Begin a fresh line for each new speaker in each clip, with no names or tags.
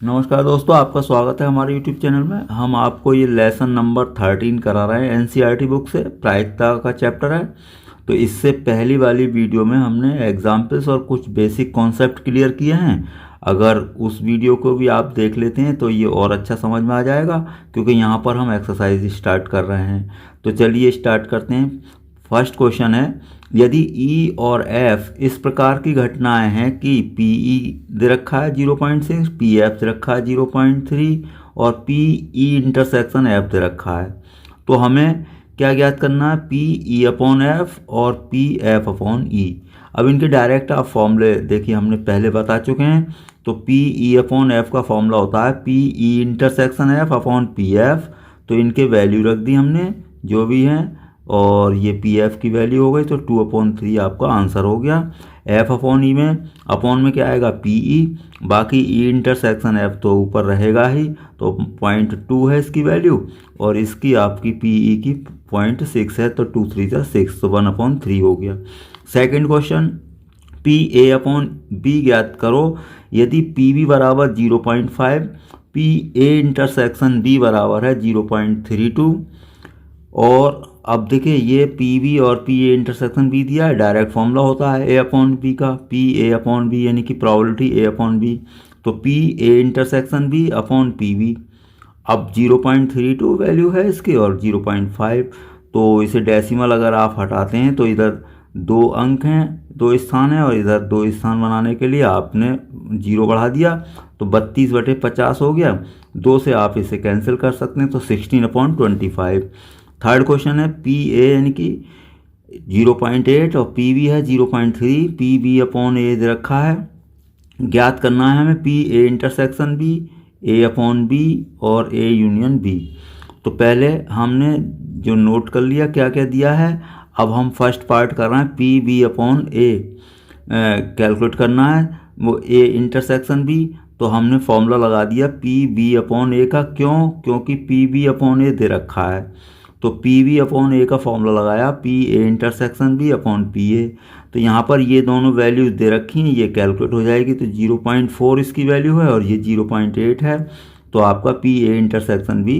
नमस्कार दोस्तों, आपका स्वागत है हमारे YouTube चैनल में। हम आपको ये लेसन नंबर 13 करा रहे हैं NCERT बुक से। प्रायिकता का चैप्टर है। तो इससे पहली वाली वीडियो में हमने एग्जाम्पल्स और कुछ बेसिक कॉन्सेप्ट क्लियर किए हैं। अगर उस वीडियो को भी आप देख लेते हैं तो ये और अच्छा समझ में आ जाएगा, क्योंकि यहाँ पर हम एक्सरसाइज स्टार्ट कर रहे हैं। तो चलिए स्टार्ट करते हैं। फर्स्ट क्वेश्चन है, यदि E और F इस प्रकार की घटनाएं हैं कि PE दे रखा है 0.6, PF दे रखा है 0.3 और PE इंटरसेक्शन F दे रखा है, तो हमें क्या ज्ञात करना है? PE अपॉन F और PF अपॉन E। अब इनके डायरेक्ट आप फॉर्मूले देखिए, हमने पहले बता चुके हैं। तो PE अपॉन F का फॉर्मूला होता है PE intersection F upon PF। तो इनके वैल्यू रख दी हमने जो भी हैं, और ये PF की वैल्यू हो गई, तो 2/3 आपका आंसर हो गया। F अपॉन E में अपॉन में क्या आएगा? PE, बाकी E इंटरसेक्शन F तो ऊपर रहेगा ही, तो 0.2 है इसकी वैल्यू, और इसकी आपकी PE की 0.6 है, तो 2 3 जा 6, तो 1/3 हो गया। Second question, PA upon B ज्ञात करो यदि PB बराबर 0.5, PA इंटरसेक्शन B बराबर है 0.32। और अब देखिए, ये PB और PA इंटरसेक्शन B दिया है, डायरेक्ट फॉर्मूला होता है A अपॉन B का, PA अपॉन B यानी कि प्रोबेबिलिटी A अपॉन B। तो PA intersection B upon PB। अब 0.32 वैल्यू है इसकी और 0.5, तो इसे डेसिमल अगर आप हटाते हैं तो इधर 2 अंक हैं, 2 स्थान है, और इधर 2 स्थान बनाने के लिए आपने 0 बढ़ा दिया, तो 32/50 हो गया। 2 से आप इसे कैंसिल कर सकते हैं, तो 16/25। थर्ड क्वेश्चन है, PA यानी कि 0.8 और PB है 0.3, PB अपॉन A दे रखा है। ज्ञात करना है हमें PA intersection B, A upon B और A यूनियन B। तो पहले हमने जो नोट कर लिया क्या क्या दिया है। अब हम फर्स्ट पार्ट कर रहे हैं, PB अपॉन A कैलकुलेट करना है, वो A इंटरसेक्शन B। तो हमने फॉर्मूला लगा दिया PB अपॉन A का। क्यों? क्योंकि PB अपॉन A दे रखा है, तो PB अपॉन A का फॉर्मूला लगाया PA intersection B upon PA। तो यहाँ पर ये दोनों वैल्यूज दे रखी हैं, ये कैलकुलेट हो जाएगी। तो 0.4 इसकी वैल्यू है और ये 0.8 है, तो आपका PA इंटरसेक्शन B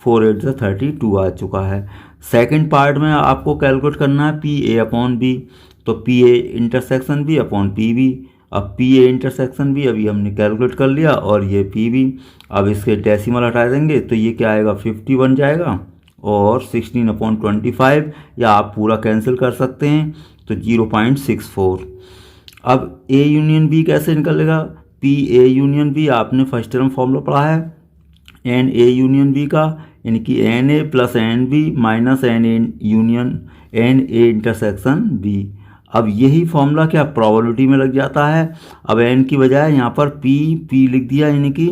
4 8 जा 32 आ चुका है। सेकंड पार्ट में आपको कैलकुलेट करना है PA अपॉन B, तो PA intersection B upon PB। अब PA इंटरसेक्शन B अभी हमने कैलकुलेट कर लिया, और ये PB। अब इसके डेसिमल हटा देंगे तो ये क्या आएगा? 50 बन जाएगा, और 16/25, या आप पूरा कैंसिल कर सकते हैं, तो 0.64। अब A यूनियन B कैसे निकलेगा? PA यूनियन B आपने फर्स्ट टर्म फॉर्मूला पढ़ा है NA यूनियन B का, यानी कि NA plus NB minus NA union NA intersection B। अब यही फॉर्मूला क्या प्रोबेबिलिटी में लग जाता है। अब N की बजाय यहाँ पर P लिख दिया, यानी कि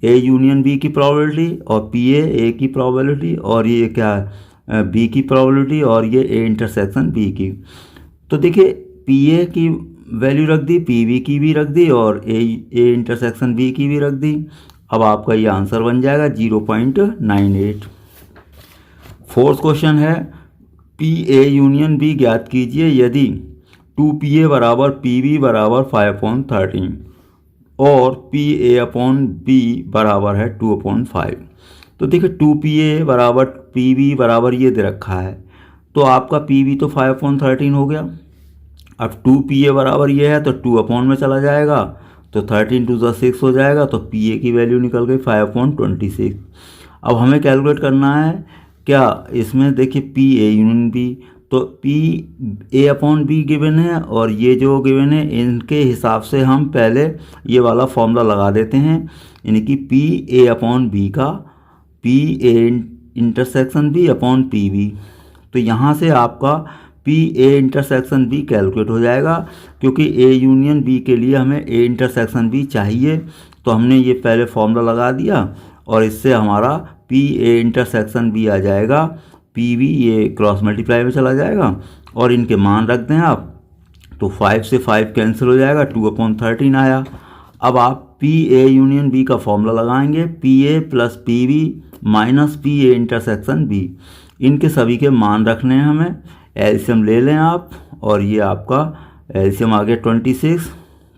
A यूनियन B की प्रोबेबिलिटी, और PA A की प्रोबेबिलिटी, और ये क्या है B की प्रोबेबिलिटी, और ये A इंटरसेक्शन B की। तो देखिए, PA की वैल्यू रख दी, PB की भी रख दी, और A इंटरसेक्शन B की भी रख दी। अब आपका ये आंसर बन जाएगा 0.98। फोर्थ क्वेश्चन है, PA यूनियन B ज्ञात कीजिए यदि 2PA बराबर PB बराबर 5/13 और PA अपॉन B बराबर है 2/5। तो देखिए, 2PA बराबर PB बराबर ये दे रखा है, तो आपका PB तो 5/13 हो गया। अब 2PA बराबर ये है, तो 2 अपॉन में चला जाएगा, तो 13 2 जा 6 हो जाएगा, तो PA की वैल्यू निकल गई 5/26। अब हमें कैलकुलेट करना है क्या इसमें? देखिए, PA यूनियन B, तो PA अपॉन B गिवन है, और ये जो गिवन है इनके हिसाब से हम पहले ये वाला फॉर्मूला लगा देते हैं, यानी कि PA अपॉन B का PA intersection B upon PB। तो यहाँ से आपका PA इंटरसेक्शन B कैलकुलेट हो जाएगा, क्योंकि A यूनियन B के लिए हमें A इंटरसेक्शन B चाहिए। तो हमने ये पहले फॉर्मूला लगा दिया, और इससे हमारा PA इंटरसेक्शन B आ जाएगा। PB ये क्रॉस मल्टीप्लाई में चला जाएगा, और इनके मान रख दें आप, तो 5 से 5 कैंसिल हो जाएगा, 2/13 आया। अब आप PA यूनियन B का फॉर्मूला लगाएंगे, PA plus PB minus PA intersection B। इनके सभी के मान रखने हैं हमें। एलसीएम ले लें आप, और ये आपका एलसीएम आ गया 26,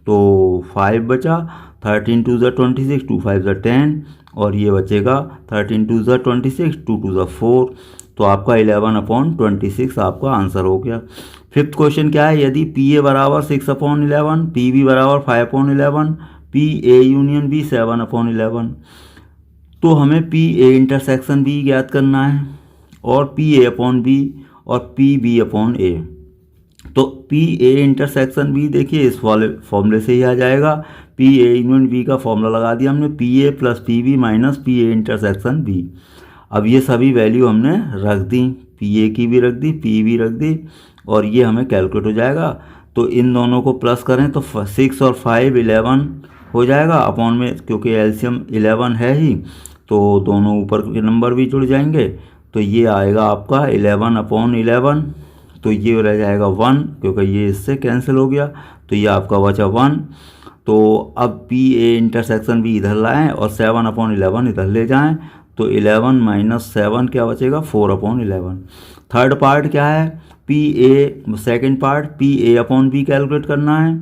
तो 5 बचा, 13 2 ज़ा 26, 2 5 ज़ा 10 और ये बचेगा 13 2 ज़ा 26, 2 2 ज़ा 4। तो आपका 11/26 आपका आंसर हो गया। फिफ्थ क्वेश्चन क्या है, यदि पी ए बराबर 6/11, पी बी बराबर 5/11, पी ए यूनियन बी 7/11, तो हमें पी ए इंटरसेक्शन बी ज्ञात करना है और पी ए अपॉन बी और पी बी अपॉन ए। तो पी ए इंटरसेक्शन बी देखिए इस वाले फॉर्मूले से ही आ जाएगा। पी ए यूनियन बी का फॉर्मूला लगा दिया हमने, P A plus P B minus P A intersection B. अब ये सभी वैल्यू हमने रख दी, पी ए की भी रख दी, पी भी रख दी और ये हमें कैलकुलेट हो जाएगा। तो इन दोनों को प्लस करें तो 6 और 5 11 हो जाएगा अपॉन में, क्योंकि एलसीएम 11 है ही तो दोनों ऊपर के नंबर भी जुड़ जाएंगे। तो ये आएगा आपका 11/11, तो ये रह जाएगा 1 क्योंकि ये इससे कैंसिल हो गया, तो ये आपका बचा 1। तो अब पी ए इंटरसेक्शन भी इधर लाएं और 7/11 इधर ले जाएं, तो 11 माइनस 7 क्या बचेगा 4/11। थर्ड पार्ट क्या है, P A, second part P A upon B calculate करना है।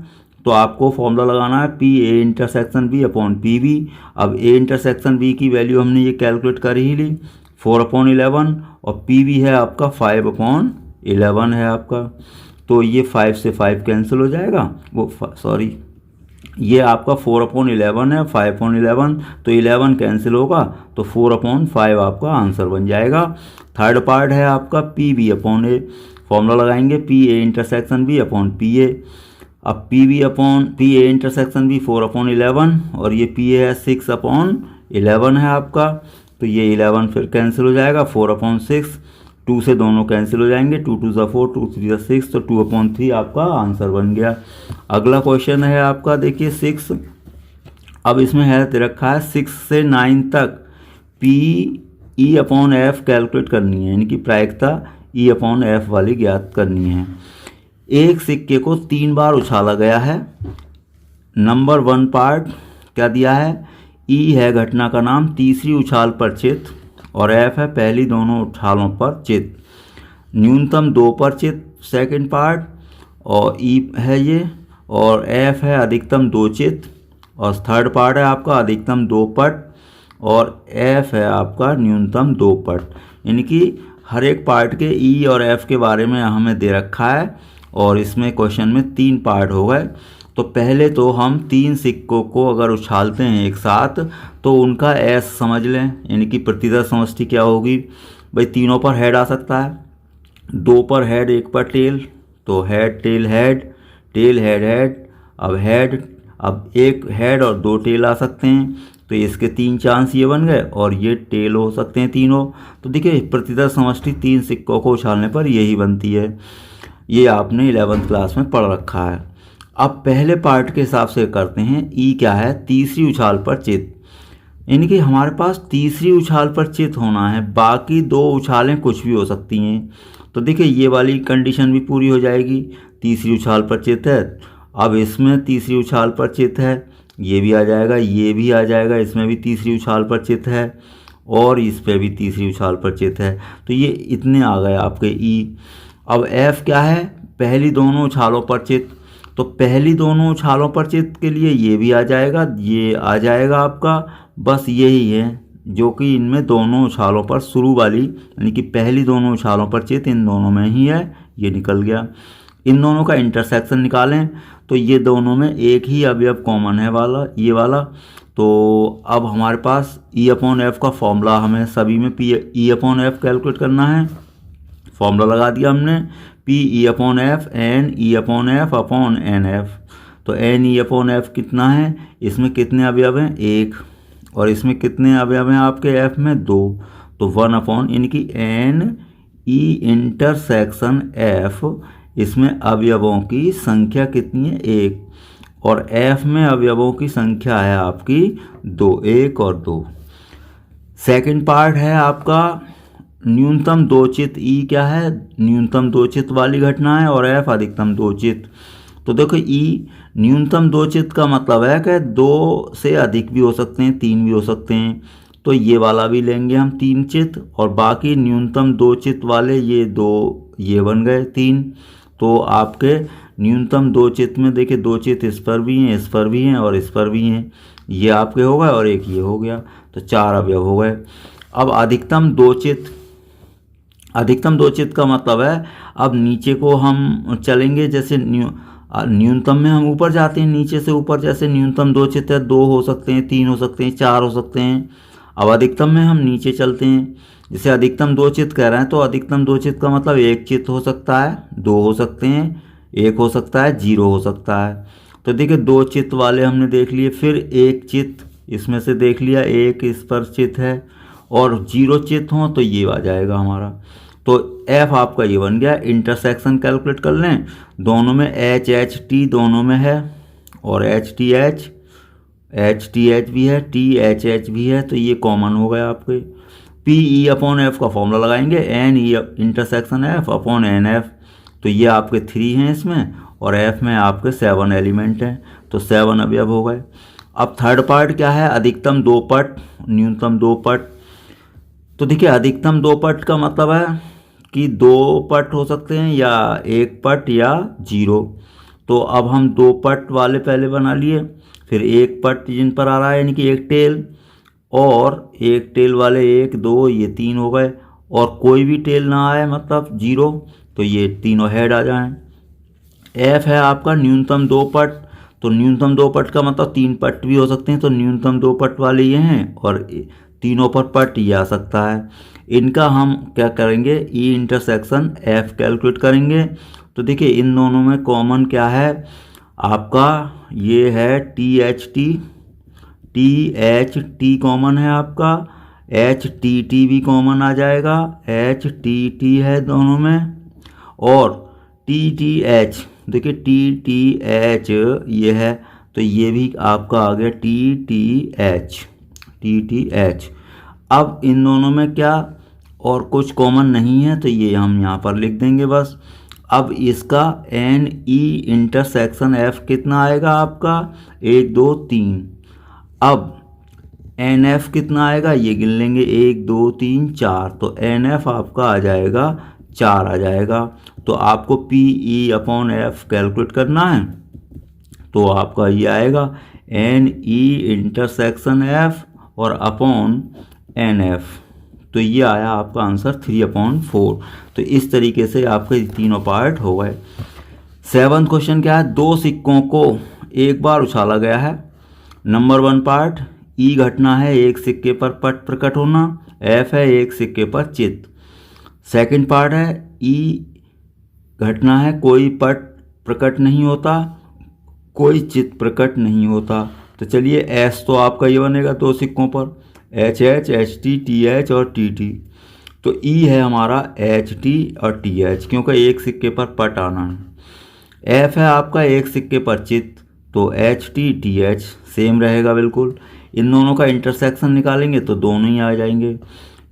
तो आपको फॉर्मूला लगाना है P A intersection B upon P B. अब ए इंटरसेक्शन बी की वैल्यू हमने ये कैलकुलेट कर ही ली 4/11 और पी बी है आपका 5/11 है आपका। तो ये 5 से 5 कैंसिल हो जाएगा, सॉरी ये आपका 4/11 है, 5/11 तो 11 कैंसिल होगा तो 4/5 आपका आंसर बन जाएगा। थर्ड पार्ट है आपका P B upon A, formula लगाएंगे P A intersection B upon P A. अब P B upon P A intersection B 4/11 और ये पी ए है 6/11 है आपका, तो ये 11 फिर कैंसिल हो जाएगा 4/6, 2 से दोनों कैंसिल हो जाएंगे, 2 2 ज़ा 4, 2 3 ज़ा 6, तो 2/3 आपका आंसर बन गया। अगला क्वेश्चन है आपका देखिए 6। अब इसमें है दे रखा है 6 से 9 तक P E upon F calculate करनी है, यानी कि प्रायिकता ई अपॉन एफ वाली ज्ञात करनी है। एक सिक्के को 3 बार उछाला गया है। नंबर 1 पार्ट क्या दिया है, ई है घटना का नाम, तीसरी उछाल पर चित और एफ है पहली दोनों उछालों पर चित, न्यूनतम 2 पर चित सेकंड पार्ट और ई है ये, और एफ है अधिकतम 2 चित और थर्ड पार्ट है आपका अधिकतम 2 पट और एफ है आपका न्यूनतम 2 पट। यानी कि हर एक पार्ट के ई और एफ के बारे में हमें दे रखा है और इसमें क्वेश्चन में 3 पार्ट हो गए। तो पहले तो हम 3 सिक्कों को अगर उछालते हैं एक साथ तो उनका एस समझ लें, यानी कि प्रतिदर समष्टि क्या होगी भाई, तीनों पर हेड आ सकता है, 2 पर हेड 1 पर टेल, तो head tail head, tail head head, अब हेड, अब एक हेड और 2 टेल आ सकते हैं, तो इसके 3 चांस ये बन गए और ये टेल हो सकते हैं तीनों। तो देखिए प्रतिदर समष्टि 3 सिक्कों को उछालने पर यही बनती है, ये आपने 11th क्लास में पढ़ रखा है। अब पहले पार्ट के हिसाब से करते हैं, ई क्या है तीसरी उछाल पर चित, यानी कि हमारे पास तीसरी उछाल पर चित होना है, बाकी 2 उछालें कुछ भी हो सकती हैं। तो देखिए ये वाली कंडीशन भी पूरी हो जाएगी, तीसरी उछाल पर चित है, अब इसमें तीसरी उछाल पर चित है, ये भी आ जाएगा, ये भी आ जाएगा, इसमें भी तीसरी उछाल पर चित है और इस पे भी तीसरी उछाल पर चित है, तो ये इतने आ गए आपके ई। अब एफ क्या है पहली दोनों उछालों पर चित, तो पहली दोनों उछालों पर चित के लिए ये भी आ जाएगा, ये आ जाएगा आपका, बस यही है जो कि इनमें दोनों उछालों पर शुरू वाली, यानी कि पहली दोनों उछालों पर चित इन दोनों में ही है, ये निकल गया। इन दोनों का इंटरसेक्शन निकालें तो ये दोनों में एक ही अवयव कॉमन है वाला, ये वाला। तो अब हमारे पास ई अपॉन एफ का फॉर्मूला हमें सभी में P E upon F calculate करना है, फॉर्मूला लगा दिया हमने P E upon F N E upon F upon N F. तो एन ई अपॉन एफ कितना है, इसमें कितने अवयव हैं 1 और इसमें कितने अवयव हैं आपके एफ में 2, तो 1 अपॉन, यानी कि एन ई इंटरसेक्शन एफ, इसमें अवयवों की संख्या कितनी है 1 और एफ में अवयवों की संख्या है आपकी 2, 1 और 2। सेकंड पार्ट है आपका न्यूनतम 2 चित, ई क्या है न्यूनतम 2 चित वाली घटना है और एफ अधिकतम 2 चित। तो देखो ई न्यूनतम 2 चित का मतलब है कि 2 से अधिक भी हो सकते हैं, 3 भी हो सकते हैं, तो ये वाला भी लेंगे हम 3 चित और बाकी न्यूनतम 2 चित वाले ये 2 ये बन गए 3। तो आपके न्यूनतम 2 चित में देखिए 2 चित इस पर भी हैं, इस पर भी हैं और इस पर भी हैं, ये आपके हो गए और एक ये हो गया, तो 4 अवयव हो गए। अब अधिकतम दो चित्त का मतलब है अब नीचे को हम चलेंगे, जैसे न्यूनतम में हम ऊपर जाते हैं, नीचे से ऊपर, जैसे न्यूनतम 2 चित्त है, 2 हो सकते हैं, 3 हो सकते हैं, 4 हो सकते हैं। अब अधिकतम में हम नीचे चलते हैं, जैसे अधिकतम 2 चित्त कह रहे हैं तो अधिकतम 2 चित्त का मतलब 1 चित्त हो सकता है, 2 हो सकते हैं, 1 हो सकता है, 0 हो सकता है। तो देखिए 2 चित्त वाले हमने देख लिए, फिर 1 चित्त इसमें से देख लिया, 1 इस पर चित्त है, और 0 चित्त हो तो ये आ जाएगा हमारा। तो एफ आपका ये बन गया। इंटरसेक्शन कैलकुलेट कर लें, दोनों में एच एच टी दोनों में है, और एच टी एच भी है, टी एच एच भी है, तो ये कॉमन हो गया आपके। पी ई अपॉन एफ का फॉर्मूला लगाएंगे, n E intersection F upon N F, तो ये आपके 3 हैं इसमें, और एफ में आपके 7 एलिमेंट हैं, तो 7 अवयव हो गए। अब थर्ड पार्ट क्या है, अधिकतम 2 पट न्यूनतम 2 पट। तो देखिए अधिकतम 2 पट का मतलब है कि 2 पट हो सकते हैं, या 1 पट या 0। तो अब हम 2 पट वाले पहले बना लिए, फिर 1 पट जिन पर आ रहा है यानी कि 1 टेल, और 1 टेल वाले 1 2 ये 3 हो गए, और कोई भी टेल ना आए मतलब 0, तो ये तीनों हेड आ जाएं। एफ है आपका न्यूनतम 2 पट, तो न्यूनतम 2 पट का मतलब 3 पट भी हो सकते हैं, तो न्यूनतम 2 पट वाले ये हैं, और तीनों पर पट ये आ सकता है। इनका हम क्या करेंगे, ई इंटरसेक्शन एफ कैलकुलेट करेंगे। तो देखिए इन दोनों में कॉमन क्या है आपका, ये है टी एच टी कॉमन है आपका, एच टी भी कॉमन आ जाएगा, एच टी है दोनों में, और टी एच, देखिए टी एच ये है, तो ये भी आपका आ गया टी एच। अब इन दोनों में क्या और कुछ कॉमन नहीं है, तो ये हम यहाँ पर लिख देंगे बस। अब इसका एन ई इंटरसेक्शन एफ कितना आएगा आपका, 1 2 3। अब एन एफ कितना आएगा ये गिन लेंगे, 1 2 3 4, तो एन एफ आपका आ जाएगा 4 आ जाएगा। तो आपको P E upon F calculate करना है, तो आपका ये आएगा एन ई इंटरसेक्शन एफ और अपॉन एन एफ, तो ये आया आपका आंसर 3/4। तो इस तरीके से आपके तीनों पार्ट हो गए। 7th क्वेश्चन क्या है, 2 सिक्कों को एक बार उछाला गया है। नंबर 1 पार्ट, ई घटना है 1 सिक्के पर पट प्रकट होना, एफ है 1 सिक्के पर चित्त। सेकंड पार्ट है, ई घटना है कोई पट प्रकट नहीं होता, कोई चित्त प्रकट नहीं होता। तो चलिए एस तो आपका ये बनेगा 2 सिक्कों पर, एच टी टी एच और टी टी। तो ई है हमारा एच टी और टी एच, क्योंकि 1 सिक्के पर पट आना है। एफ है आपका 1 सिक्के पर चित्त, तो H T T H same रहेगा बिल्कुल। इन दोनों का इंटरसेक्शन निकालेंगे तो दोनों ही आ जाएंगे।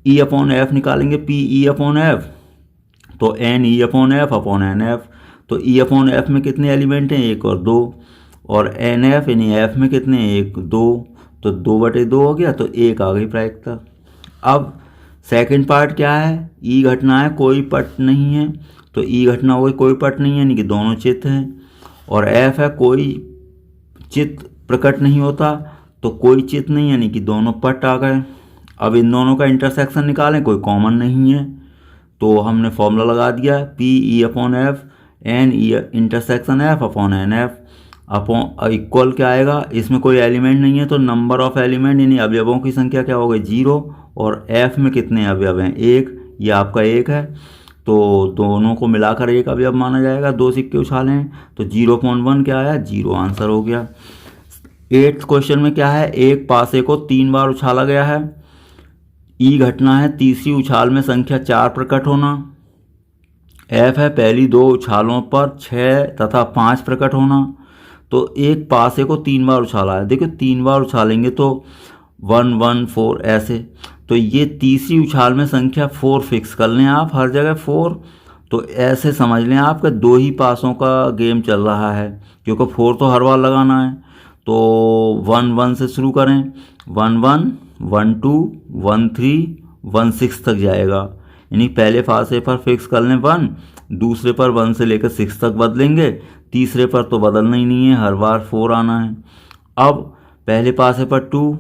ई अपॉन एफ निकालेंगे, पी ई अपॉन एफ, तो n E upon F upon N F. तो ई अपॉन एफ में कितने एलिमेंट हैं, 1 और 2, और एन एफ यानी एफ में कितने 1 2, तो 2/2 हो गया, तो 1 आ गई प्रायिकता। अब सेकंड पार्ट क्या है, ई घटना है कोई पट नहीं है, तो ई घटना हो गई कोई पट नहीं है यानी कि दोनों चित्त हैं, और एफ है कोई चित्त प्रकट नहीं होता, तो कोई चित्त नहीं यानी कि दोनों पट आ गए। अब इन दोनों का इंटरसेक्शन निकालें, कोई कॉमन नहीं है, तो हमने फॉर्मूला लगा दिया, P E upon F N E intersection F upon N F upon equal क्या आएगा, इसमें कोई एलिमेंट नहीं है तो नंबर ऑफ एलिमेंट यानी अवयवों की संख्या क्या हो गई 0, और एफ में कितने अवयव हैं 1, ये आपका 1 है, तो दोनों को मिलाकर 1 अवयव माना जाएगा। 2 सिक्के उछाले हैं तो 0.1 क्या आया 0 आंसर हो गया। 8th क्वेश्चन में क्या है, एक पासे को 3 बार उछाला गया है। ई घटना है तीसरी उछाल में संख्या 4 प्रकट होना। एफ है पहली 2 उछालों पर 6 तथा 5 प्रकट होना। तो एक पासे को 3 बार उछाला है, देखो 3 बार उछालेंगे तो 1 1 4 ऐसे, तो ये तीसरी उछाल में संख्या 4 फिक्स कर लें आप हर जगह 4, तो ऐसे समझ लें आपका 2 ही पासों का गेम चल रहा है, क्योंकि 4 तो हर बार लगाना है। तो 1 1 से शुरू करें, 1 1 1 2 1 3 1 6 तक जाएगा, यानी पहले फासे पर फिक्स कर लें 1, दूसरे पर 1 से लेकर 6 तक बदलेंगे, तीसरे पर तो बदलना ही नहीं है, हर बार 4 आना है। अब पहले पासे पर 2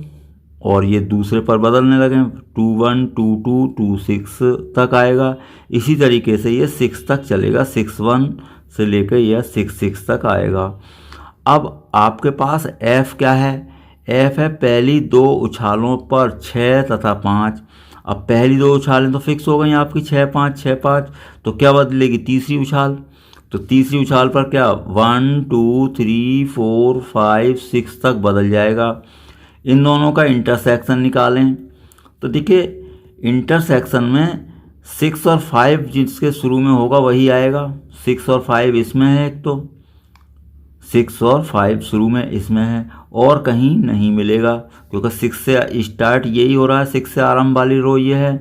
और ये दूसरे पर बदलने लगे, 2 1 2 2 2 6 तक आएगा। इसी तरीके से ये 6 तक चलेगा, 6 1 से लेकर यह 6 6 तक आएगा। अब आपके पास f क्या है? f है पहली दो उछालों पर 6 तथा 5। अब पहली दो उछालें तो फिक्स हो गई आपकी 6 5 6 5, तो क्या बदलेगी? तीसरी उछाल। तो तीसरी उछाल पर क्या 1 2 3 4 5 6 तक बदल जाएगा। इन दोनों का इंटरसेक्शन निकालें। तो देखिए इंटरसेक्शन में 6 और 5 जिसके शुरू में होगा वही आएगा। 6 और 5 इसमें है, एक तो 6 और 5 शुरू में इसमें है और कहीं नहीं मिलेगा, क्योंकि 6 से स्टार्ट यही हो रहा है, 6 से आरंभ वाली रो ये है।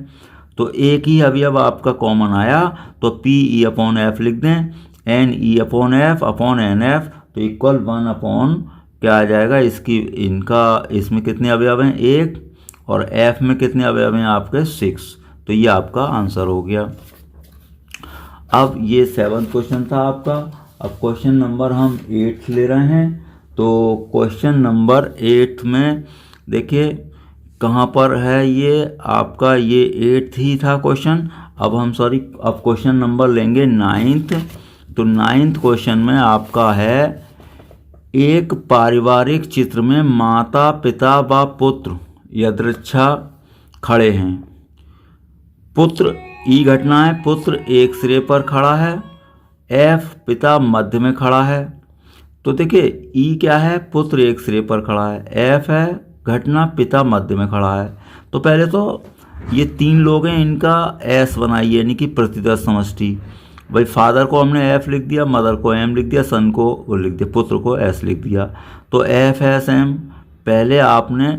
तो एक ही अवयव आपका कॉमन आया, तो पी ई अपॉन एफ लिख दें, n E upon F upon N F, तो इक्वल 1 अपॉन क्या आ जाएगा इसकी, इनका इसमें कितने अवयव हैं? 1, और एफ में कितने अवयव हैं आपके? 6। तो ये आपका आंसर हो गया। अब ये 7th क्वेश्चन था आपका। अब क्वेश्चन नंबर हम 8 ले रहे हैं। तो क्वेश्चन नंबर 8 में देखिए कहाँ पर है ये आपका, ये 8th ही था क्वेश्चन। अब क्वेश्चन नंबर लेंगे 9th। तो 9th क्वेश्चन में आपका है, एक पारिवारिक चित्र में माता पिता व पुत्र यदृच्छा खड़े हैं। पुत्र ई घटना है, पुत्र एक सिरे पर खड़ा है, एफ पिता मध्य में खड़ा है। तो देखिए ई क्या है? पुत्र एक सिरे पर खड़ा है, एफ है घटना, पिता मध्य में खड़ा है। तो पहले तो ये 3 लोग हैं, इनका एस बनाइए, यानी कि प्रतिदर्श समष्टि। भाई फादर को हमने एफ लिख दिया, मदर को एम लिख दिया, सन को वो लिख दिया, पुत्र को एस लिख दिया। तो एफ एस एम, पहले आपने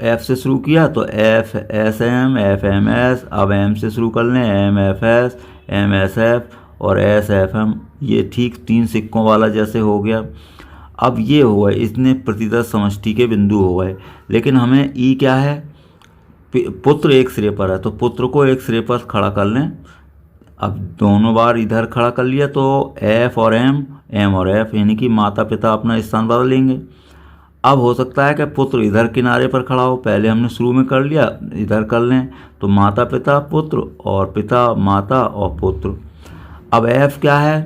एफ से शुरू किया तो F S M F M S, अब एम से शुरू कर लें, M F S M S F और एस एफ एम। ये ठीक 3 सिक्कों वाला जैसे हो गया। अब ये हुआ, इसने प्रतिदर्श समष्टि के बिंदु हो गए। लेकिन हमें ई क्या है? पुत्र एक सिरे पर है, तो पुत्र को एक सिरे पर खड़ा कर लें। अब दोनों बार इधर खड़ा कर लिया तो एफ और एम, एम और एफ, यानी कि माता पिता अपना स्थान बदल लेंगे। अब हो सकता है कि पुत्र इधर किनारे पर खड़ा हो, पहले हमने शुरू में कर लिया, इधर कर लें, तो माता पिता पुत्र और पिता माता और पुत्र। अब एफ क्या है?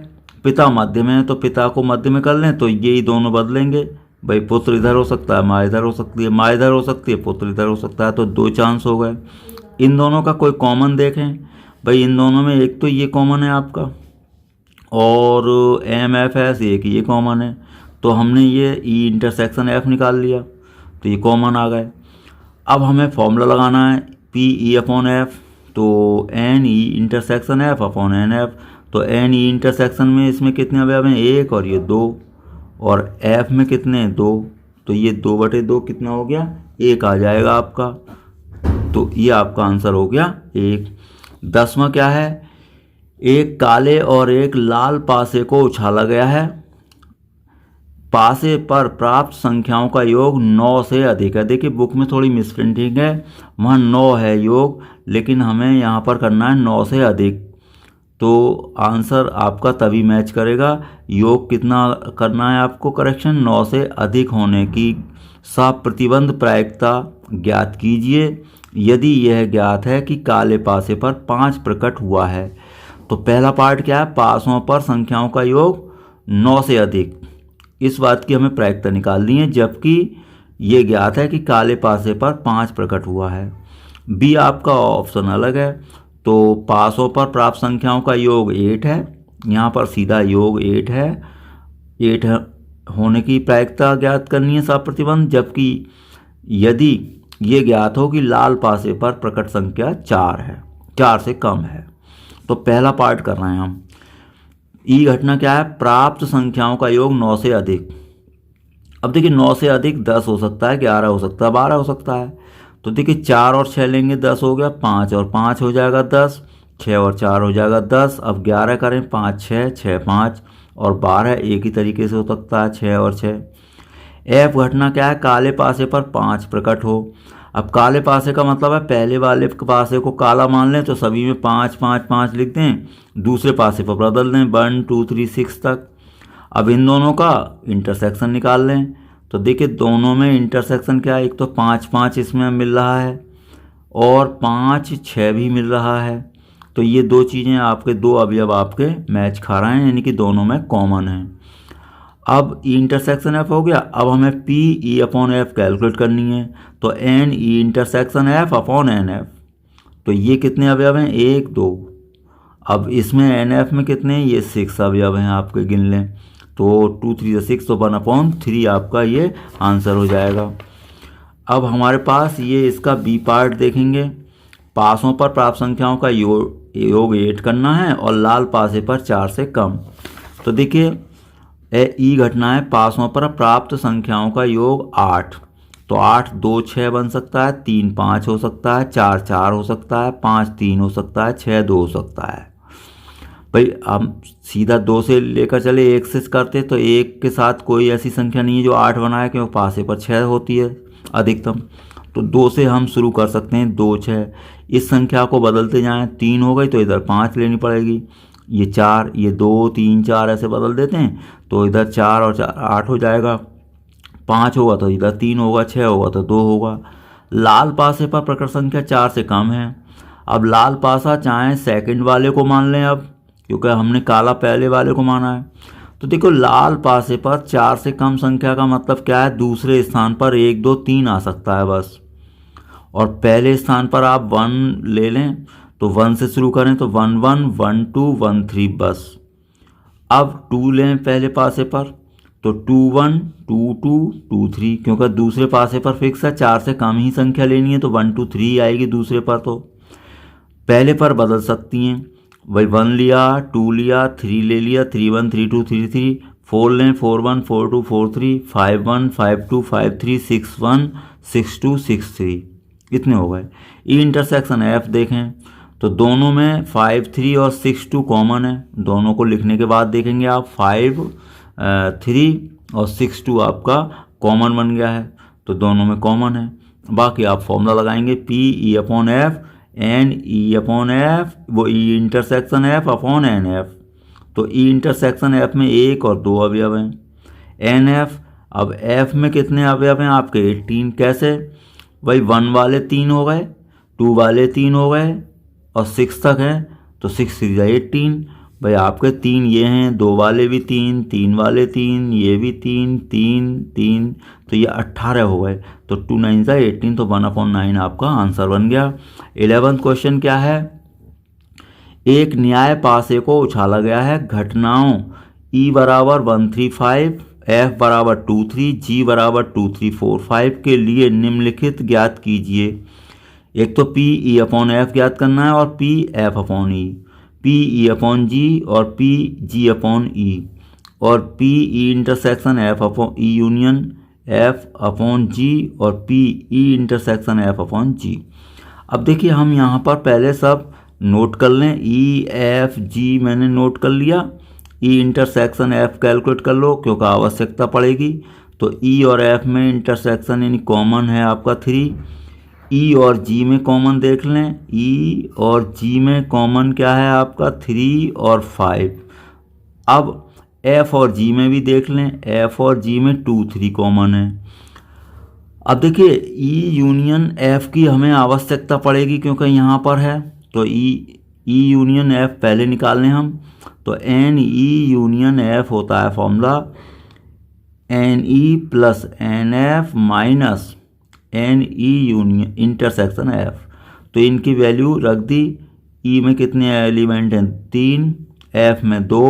पिता मध्य में है, तो पिता को मध्य में कर लें, तो यही दोनों बदलेंगे। भाई पुत्र इधर हो सकता है, माँ इधर हो सकती है, माँ इधर हो सकती है, पुत्र इधर हो सकता है, तो 2 चांस हो गए। इन दोनों का कोई कॉमन देखें। भाई इन दोनों में एक तो ये कॉमन है आपका, और एम एफ एस एक ये कॉमन है, तो हमने ये ई इंटरसेक्शन एफ निकाल लिया, तो ये कॉमन आ गए। अब हमें फॉर्मूला लगाना है पी ई अपॉन एफ, तो n E intersection F upon N F. तो एन ई इंटरसेक्शन में इसमें कितने अवयव हैं? 1 और ये 2, और एफ में कितने? 2, तो ये 2/2 कितना हो गया? 1 आ जाएगा आपका। तो ये आपका आंसर हो गया 1। 10वां क्या है? एक काले और एक लाल पासे को उछाला गया है, पासे पर प्राप्त संख्याओं का योग 9 से अधिक है। देखिए बुक में थोड़ी मिसप्रिंटिंग है, वहाँ 9 है योग, लेकिन हमें यहाँ पर करना है 9 से अधिक। तो आंसर आपका तभी मैच करेगा। योग कितना करना है आपको? करेक्शन 9 से अधिक होने की सप्रतिबंध प्रायिकता ज्ञात कीजिए यदि यह ज्ञात है कि काले पासे पर 5 प्रकट हुआ है। तो पहला पार्ट क्या है? पासों पर संख्याओं का योग 9 से अधिक, इस बात की हमें प्रायिकता निकालनी है, जबकि ये ज्ञात है कि काले पासे पर 5 प्रकट हुआ है। बी आपका ऑप्शन अलग है। तो पासों पर प्राप्त संख्याओं का योग 8 है, यहाँ पर सीधा योग 8 है, 8 होने की प्रायिकता ज्ञात करनी है सप्रतिबंध, जबकि यदि ये ज्ञात हो कि लाल पासे पर प्रकट संख्या 4 है, 4 से कम है। तो पहला पार्ट कर रहे हैं हम। ई घटना क्या है? प्राप्त संख्याओं का योग 9 से अधिक। अब देखिए 9 से अधिक 10 हो सकता है, 11 हो सकता है, 12 हो सकता है। तो देखिए 4 और 6 लेंगे 10 हो गया, 5 और 5 हो जाएगा 10, 6 और 4 हो जाएगा 10। अब 11 करें, 5 6 6 5 और 12 एक ही तरीके से हो सकता है, 6 और 6। एफ घटना क्या है? काले पासे पर 5 प्रकट हो। अब काले पासे का मतलब है पहले वाले पासे को काला मान लें तो सभी में 5 5 5 लिख दें, दूसरे पासे पर बदल दें 1 2 3 6 तक। अब इन दोनों का इंटरसेक्शन निकाल लें, तो देखिए दोनों में इंटरसेक्शन क्या है, एक तो 5 5 इसमें मिल रहा है और 5 6 भी मिल रहा है। तो ये दो चीज़ें आपके, दो अवयव आपके मैच खा रहे हैं, यानी कि दोनों में कॉमन है। अब ई इंटरसेक्शन एफ हो गया। अब हमें P E upon F calculate करनी है। तो n E intersection F upon N F. तो ये कितने अवयव हैं, 1 2। अब इसमें एन एफ में कितने, ये 6 अवयव हैं आपके, गिन लें। तो 2 3 6, तो 1/3 आपका ये आंसर हो जाएगा। अब हमारे पास ये इसका बी पार्ट देखेंगे। पासों पर प्राप्त संख्याओं का योग 8 करना है और लाल पासे पर 4 से कम। तो देखिए ई घटनाएं पासों पर प्राप्त संख्याओं का योग 8। तो 8 2 6 बन सकता है, 3 5 हो सकता है, 4 4 हो सकता है, 5 3 हो सकता है, 6 2 हो सकता है। भाई हम सीधा 2 से लेकर चले 1 से करते, तो 1 के साथ कोई ऐसी संख्या नहीं है जो 8 बनाए, क्योंकि पासे पर 6 होती है अधिकतम। तो 2 से हम शुरू कर सकते हैं, 2 6। इस संख्या को बदलते जाएं, 3 हो गई तो इधर 5 लेनी पड़ेगी, ये 4, ये 2 3 4 ऐसे बदल देते हैं। तो इधर 4 और 4 8 हो जाएगा, 5 होगा तो इधर 3 होगा, 6 होगा तो 2 होगा। लाल पासे पर प्रकट संख्या 4 से कम है। अब लाल पासा चाहे सेकंड वाले को मान लें, अब क्योंकि हमने काला पहले वाले को माना है। तो देखो लाल पासे पर 4 से कम संख्या का मतलब क्या है, दूसरे स्थान पर 1 2 3 आ सकता है बस। और पहले स्थान पर आप 1 ले लें, तो 1 से शुरू करें तो 1 1 1 2 1 3 बस। अब 2 लें पहले पासे पर, तो 2 1 2 2 2 3, क्योंकि दूसरे पासे पर फिक्स है, 4 से कम ही संख्या लेनी है, तो 1 2 3 आएगी दूसरे पर। तो पहले पर बदल सकती हैं, वही 1 लिया, 2 लिया, 3 ले लिया, 3 1 3 2 3 3, 4 लें, 4 1 4 2 4 3, 5 1 5 2 5 3, 6 1 6 2 6 3, इतने हो गए। ई इंटरसेक्शन एफ देखें तो दोनों में 5 3 और 6 2 कॉमन है। दोनों को लिखने के बाद देखेंगे आप 5 3 और 6 2 आपका कॉमन बन गया है, तो दोनों में कॉमन है। बाकी आप फॉर्मूला लगाएंगे, P E upon F N E upon F, वो E intersection F upon N F. तो ई इंटरसेक्शन एफ में 1 और 2 अवयव हैं, एन एफ। अब एफ में कितने अवयव हैं आपके, 18। कैसे, भाई 1 वाले 3 हो गए, 2 वाले 3 हो गए और 6 तक हैं, तो 6 3 18। भाई आपके 3 ये हैं, 2 वाले भी 3, 3 वाले 3, ये भी 3 3 3, तो ये 18 हो गए। तो 2 9 18, तो 1/9 आपका आंसर बन गया। 11वां क्वेश्चन क्या है, एक न्याय पासे को उछाला गया है। घटनाओं ई बराबर 1 3 5, एफ बराबर 2 3, जी बराबर 2 3 4 5 के लिए निम्नलिखित ज्ञात कीजिए। एक तो पी ई अपॉन एफ ज्ञात करना है और P F upon E, P E upon G और पी जी अपॉन ई, और P E intersection F upon E union F upon G और P E intersection F upon G. अब देखिए हम यहाँ पर पहले सब नोट कर लें, ई एफ जी मैंने नोट कर लिया। ई इंटरसेक्शन एफ कैलकुलेट कर लो क्योंकि आवश्यकता पड़ेगी। तो ई और एफ में इंटरसेक्शन यानी कॉमन है आपका 3। ई और जी में कॉमन देख लें, ई और जी में कॉमन क्या है आपका 3 और 5। अब एफ और जी में भी देख लें, एफ और जी में 2 3 कॉमन है। अब देखिए ई यूनियन एफ की हमें आवश्यकता पड़ेगी क्योंकि यहाँ पर है, तो ई यूनियन एफ पहले निकाल लें हम। तो एन ई यूनियन एफ होता है formula n E plus n F minus n E union intersection F. तो इनकी वैल्यू रख दी। ई में कितने एलिमेंट हैं 3, एफ में 2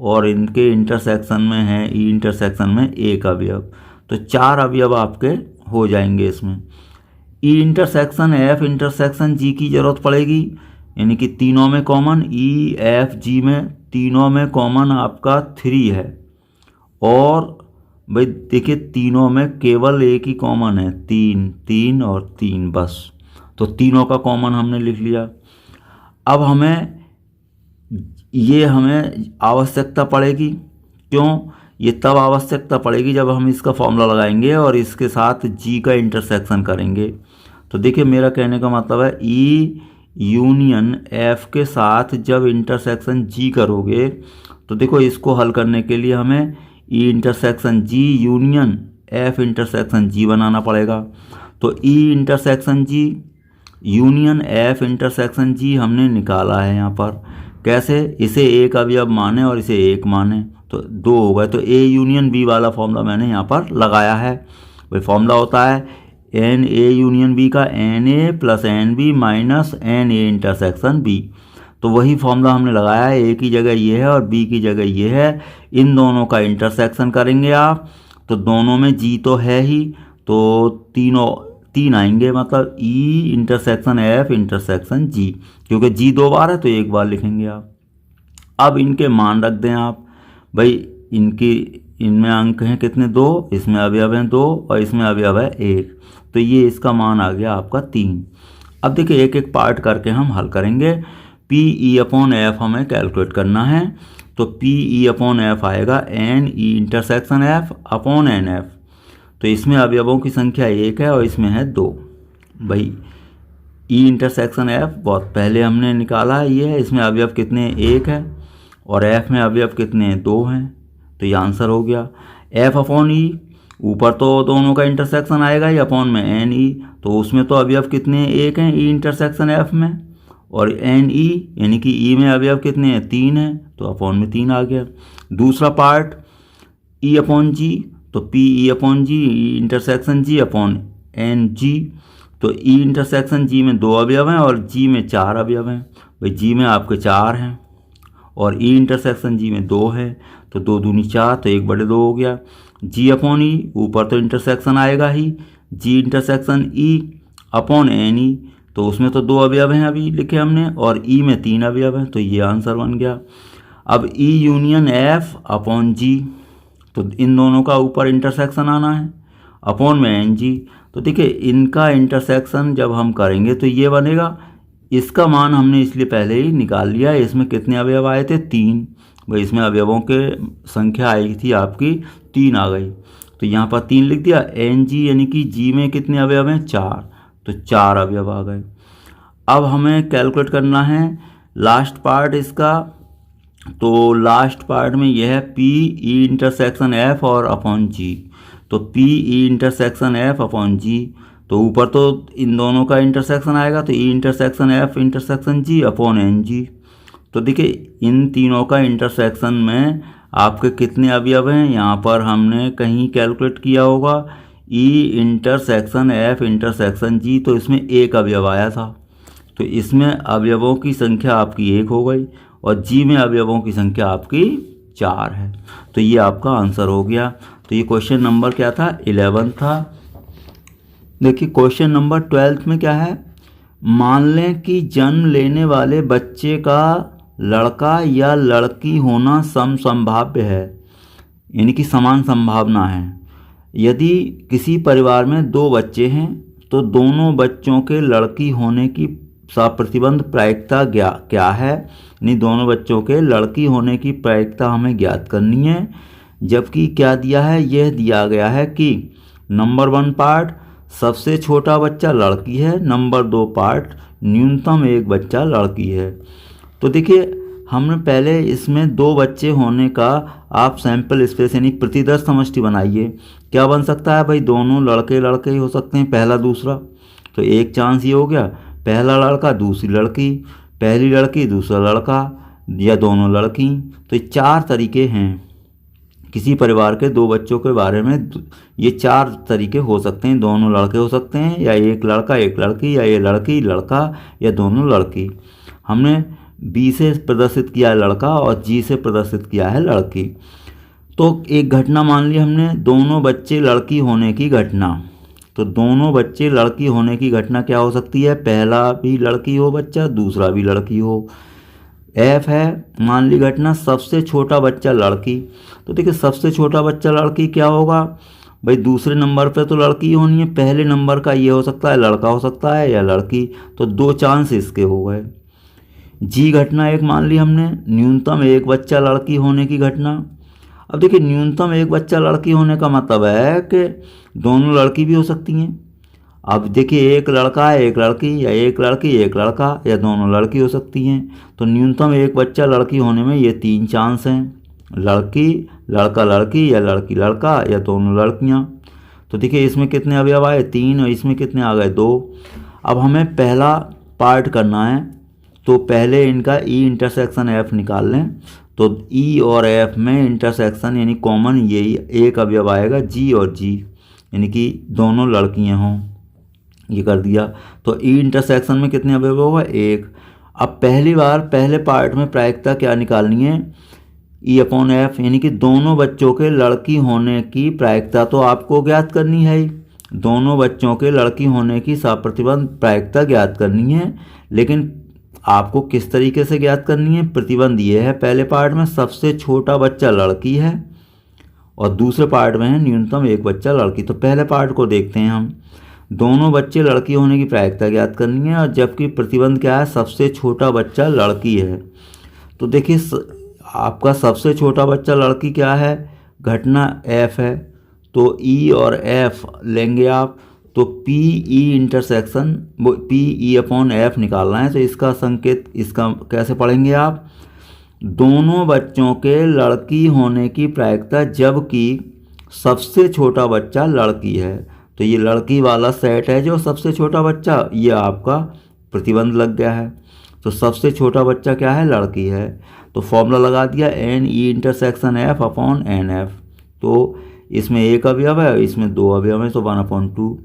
और इनके इंटरसेक्शन में है ई इंटरसेक्शन में 1 अवयव। तो 4 अवयव आपके हो जाएंगे इसमें। ई इंटरसेक्शन एफ इंटरसेक्शन जी की ज़रूरत पड़ेगी, यानी कि तीनों में कॉमन, ई एफ जी में तीनों में कॉमन आपका 3 है। और भाई देखिए तीनों में केवल एक ही कॉमन है, 3 3 और 3 बस। तो तीनों का कॉमन हमने लिख लिया। अब हमें आवश्यकता पड़ेगी, क्यों, ये तब आवश्यकता पड़ेगी जब हम इसका फॉर्मूला लगाएंगे और इसके साथ जी का इंटरसेक्शन करेंगे। तो देखिए मेरा कहने का मतलब है ई यूनियन एफ के साथ जब इंटरसेक्शन जी करोगे, तो देखो इसको हल करने के लिए हमें ई इंटरसेक्शन जी यूनियन एफ इंटरसेक्शन जी बनाना पड़ेगा। तो ई इंटरसेक्शन जी यूनियन एफ इंटरसेक्शन जी हमने निकाला है यहाँ पर। कैसे? इसे एक अवयव माने और इसे एक माने तो दो हो गए। तो ए यूनियन बी वाला फॉर्मूला मैंने यहाँ पर लगाया है। भाई फॉर्मूला होता है एन ए यूनियन बी का n A plus n B minus n A intersection B. तो वही फॉर्मूला हमने लगाया है, ए की जगह ये है और बी की जगह ये है। इन दोनों का इंटरसेक्शन करेंगे आप तो दोनों में जी तो है ही, तो तीन आएंगे, मतलब ई इंटरसेक्शन एफ इंटरसेक्शन जी, क्योंकि जी दो बार है तो एक बार लिखेंगे आप। अब इनके मान रख दें आप। भाई इनमें अंक हैं कितने? 2, इसमें अवयव हैं 2 और इसमें अवयव है 1, तो ये इसका मान आ गया आपका 3। अब देखिए एक एक पार्ट करके हम हल करेंगे। पी ई अपॉन एफ हमें कैलकुलेट करना है, तो पी ई अपॉन एफ आएगा n E intersection F upon N F. तो इसमें अवयवों की संख्या 1 है और इसमें है 2। भाई ई इंटरसेक्शन एफ बहुत पहले हमने निकाला है, ये है। इसमें अवयव कितने? 1 है और एफ में अवयव कितने? 2 हैं, तो ये आंसर हो गया। एफ अपॉन ई, ऊपर तो दोनों का इंटरसेक्शन आएगा ही, अपॉन में एन ई, तो उसमें तो अवयव कितने? 1 हैं ई इंटरसेक्शन एफ में, और एन ई यानी कि ई में अवयव कितने हैं? 3 हैं, तो अपॉन में 3 आ गया। दूसरा पार्ट ई अपॉन जी, तो P E upon G intersection G upon N G. तो ई इंटरसेक्शन जी में 2 अवयव हैं और जी में 4 अवयव हैं। भाई जी में आपके 4 हैं और ई इंटरसेक्शन जी में 2 है, तो 2 दूनी 4, तो 1/2 हो गया। जी अपॉन ई, ऊपर तो इंटरसेक्शन आएगा ही, G intersection E upon N E, तो उसमें तो 2 अवयव हैं अभी लिखे हमने, और ई में 3 अवयव हैं, तो ये आंसर बन गया। अब ई यूनियन एफ अपॉन जी, तो इन दोनों का ऊपर इंटरसेक्शन आना है, अपॉन में एन जी। तो देखिए इनका इंटरसेक्शन जब हम करेंगे तो ये बनेगा। इसका मान हमने इसलिए पहले ही निकाल लिया है। इसमें कितने अवयव आए थे? 3। भाई इसमें अवयवों के संख्या आई थी आपकी 3 आ गई, तो यहाँ पर 3 लिख दिया। एन जी यानी कि जी में कितने अवयव हैं? 4, तो 4 अवयव आ गए। अब हमें कैलकुलेट करना है लास्ट पार्ट इसका। तो लास्ट पार्ट में यह है पी ई इंटरसेक्शन एफ और अपॉन जी। तो P E intersection F upon G, तो ऊपर तो इन दोनों का इंटरसेक्शन आएगा, तो E intersection F intersection G upon N G. तो देखिए इन तीनों का इंटरसेक्शन में आपके कितने अवयव हैं? यहाँ पर हमने कहीं कैलकुलेट किया होगा ई इंटरसेक्शन एफ इंटरसेक्शन जी, तो इसमें 1 अवयव आया था, तो इसमें अवयवों की संख्या आपकी 1 हो गई और जी में अवयवों की संख्या आपकी 4 है। तो ये आपका आंसर हो गया। तो ये क्वेश्चन नंबर क्या था? 11 था। देखिए क्वेश्चन नंबर 12 में क्या है? मान लें कि जन्म लेने वाले बच्चे का लड़का या लड़की होना समसंभाव्य है, यानी कि समान संभावना है। यदि किसी परिवार में 2 बच्चे हैं तो दोनों बच्चों के लड़की होने की सप्रतिबंध प्रायिकता क्या है? यानी दोनों बच्चों के लड़की होने की प्रायिकता हमें ज्ञात करनी है। जबकि क्या दिया है? यह दिया गया है कि नंबर 1 पार्ट सबसे छोटा बच्चा लड़की है, नंबर 2 पार्ट न्यूनतम 1 बच्चा लड़की है। तो देखिए हमने पहले इसमें 2 बच्चे होने का आप सैंपल स्पेस यानी प्रतिदर्श समष्टि बनाइए। क्या बन सकता है? भाई दोनों लड़के लड़के ही हो सकते हैं, पहला दूसरा, तो एक चांस ये हो गया। पहला लड़का दूसरी लड़की, पहली लड़की दूसरा लड़का, या दोनों लड़की। तो 4 तरीके हैं किसी परिवार के 2 बच्चों के बारे में। ये 4 तरीके हो सकते हैं, दोनों लड़के हो सकते हैं, या एक लड़का एक लड़की, या ये लड़की लड़का, या दोनों लड़की। हमने बी से प्रदर्शित किया है लड़का और जी से प्रदर्शित किया है लड़की। तो एक घटना मान ली हमने, दोनों बच्चे लड़की होने की घटना। तो दोनों बच्चे लड़की होने की घटना क्या हो सकती है? पहला भी लड़की हो बच्चा, दूसरा भी लड़की हो। एफ है मान ली घटना सबसे छोटा बच्चा लड़की। तो देखिए सबसे छोटा बच्चा लड़की क्या होगा? भाई दूसरे नंबर पे तो लड़की होनी है, पहले नंबर का ये हो सकता है लड़का हो सकता है या लड़की, तो 2 चांस इसके हो गए। जी घटना एक मान ली हमने, न्यूनतम 1 बच्चा लड़की होने की घटना। अब देखिए न्यूनतम 1 बच्चा लड़की होने का मतलब है कि दोनों लड़की भी हो सकती हैं। अब देखिए एक लड़का है एक लड़की, या एक लड़की एक लड़का, या दोनों लड़की हो सकती हैं। तो न्यूनतम 1 बच्चा लड़की होने में ये 3 चांस हैं, लड़की लड़का लड़की, या लड़की लड़का, या दोनों लड़कियां। तो देखिए इसमें कितने अवयव आए 3 और इसमें कितने आ गए 2। अब हमें पहला पार्ट करना है, तो पहले इनका ई इंटरसेक्शन एफ निकाल लें। तो ई और एफ में इंटरसेक्शन यानी कॉमन यही एक अवयव आएगा जी और जी, यानी कि दोनों लड़कियां हों, ये कर दिया। तो ई इंटरसेक्शन में कितने अवयव होगा 1। अब पहली बार पहले पार्ट में प्रायिकता क्या निकालनी है ई अपॉन एफ, यानी कि दोनों बच्चों के लड़की होने की प्रायिकता तो आपको ज्ञात करनी है ही। दोनों बच्चों के लड़की होने की सप्रतिबंध प्रायिकता ज्ञात करनी है, लेकिन आपको किस तरीके से ज्ञात करनी है। प्रतिबंध ये है पहले पार्ट में सबसे छोटा बच्चा लड़की है और दूसरे पार्ट में है न्यूनतम एक बच्चा लड़की। तो पहले पार्ट को देखते हैं हम, दोनों बच्चे लड़की होने की प्रायिकता ज्ञात करनी है, और जबकि प्रतिबंध क्या है सबसे छोटा बच्चा लड़की है। तो देखिए आपका सबसे छोटा बच्चा लड़की क्या है, घटना एफ है, तो ई और एफ लेंगे आप। तो P E intersection P E upon F निकालना है, तो इसका संकेत इसका कैसे पढ़ेंगे आप, दोनों बच्चों के लड़की होने की प्रायिकता जबकि सबसे छोटा बच्चा लड़की है। तो ये लड़की वाला सेट है जो सबसे छोटा बच्चा, ये आपका प्रतिबंध लग गया है। तो सबसे छोटा बच्चा क्या है लड़की है, तो फॉर्मूला लगा दिया n E intersection F upon N F. तो इसमें एक अवयव है, इसमें 2 अवयव है, तो 1/2।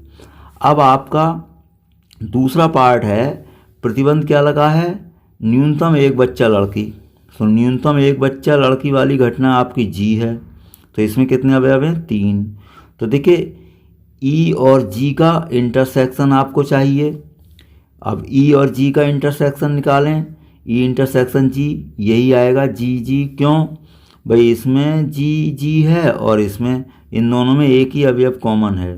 अब आपका दूसरा पार्ट है, प्रतिबंध क्या लगा है न्यूनतम एक बच्चा लड़की। तो न्यूनतम एक बच्चा लड़की वाली घटना आपकी जी है, तो इसमें कितने अवयव हैं 3। तो देखिए ई और जी का इंटरसेक्शन आपको चाहिए। अब ई और जी का इंटरसेक्शन निकालें, ई इंटरसेक्शन जी यही आएगा जी जी, क्यों भाई इसमें जी जी है और इसमें इन दोनों में एक ही अवयव कॉमन है।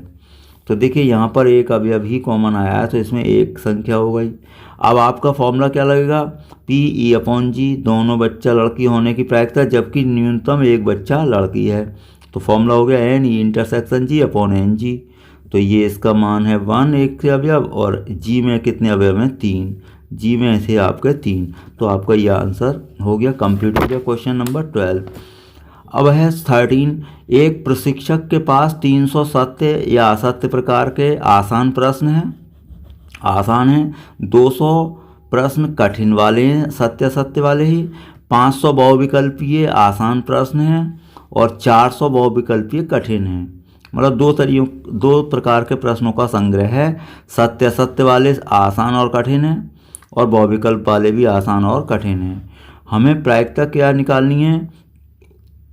तो देखिए यहाँ पर एक अवयव ही कॉमन आया है, तो इसमें एक संख्या हो गई। अब आपका फॉर्मूला क्या लगेगा पी ई अपॉन जी, दोनों बच्चा लड़की होने की प्रायिकता जबकि न्यूनतम एक बच्चा लड़की है। तो फॉर्मूला हो गया N E intersection G upon N G. तो ये इसका मान है 1 एक से अवयव, और जी में कितने अवयव हैं 3, जी में से आपके 3। तो आपका यह आंसर हो गया, कंप्लीट हो गया क्वेश्चन नंबर 12। अब है 13, एक प्रशिक्षक के पास 300 सत्य या असत्य प्रकार के आसान प्रश्न हैं, आसान हैं, 200 प्रश्न कठिन वाले हैं, सत्य असत्य वाले ही, 500 बहुविकल्पीय आसान प्रश्न हैं और 400 बहुविकल्पीय कठिन हैं। मतलब दो प्रकार के प्रश्नों का संग्रह है, सत्य असत्य वाले आसान और कठिन हैं और बहुविकल्प वाले भी आसान और कठिन हैं। हमें प्रायिकता क्या निकालनी है,